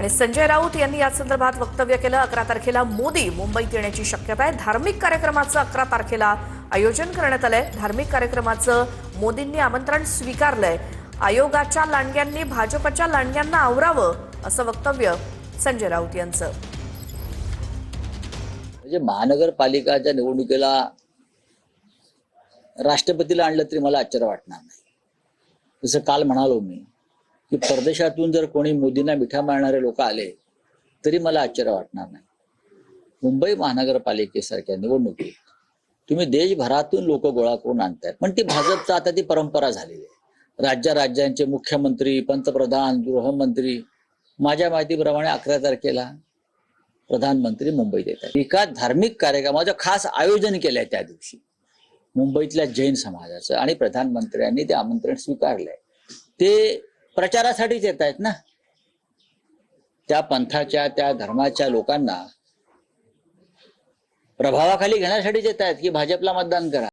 आणि संजय राऊत यांनी या संदर्भात वक्तव्य केलं। 11 तारखेला मोदी मुंबईत येण्याची शक्यता आहे। धार्मिक कार्यक्रमाचं 11 तारखेला आयोजन करण्यात आलंय। धार्मिक कार्यक्रमाचं मोदींनी आमंत्रण स्वीकारलंय। आयोगाच्या लांडग्यांनी भाजपच्या लांडग्यांना आवरावं असं वक्तव्य संजय राऊत यांचं। म्हणजे महानगरपालिकाच्या निवडणुकीला राष्ट्रपतीला आणलं तरी मला आश्चर्य वाटणार नाही। जसं काल म्हणालो मी की परदेशातून जर कोणी मोदींना मिठा मारणारे लोक आले तरी मला आश्चर्य वाटणार नाही। मुंबई महानगरपालिकेसारख्या निवडणुकीत तुम्ही देशभरातून लोक गोळा करून आणताय, पण ती भाजपचा आता ती परंपरा झालेली आहे। राज्यांचे मुख्यमंत्री, पंतप्रधान, गृहमंत्री माझ्या माहितीप्रमाणे 11 तारखेला प्रधानमंत्री मुंबईत येतात। एका धार्मिक कार्यक्रमाचं खास आयोजन केलंय त्या दिवशी मुंबईतल्या जैन समाजाचं, आणि प्रधानमंत्र्यांनी ते आमंत्रण स्वीकारलंय। ते प्रचारासाठीच येत आहेत ना, त्या पंथाच्या त्या धर्माच्या लोकांना प्रभावाखाली घेण्यासाठीच येत आहेत की भाजपला मतदान करा।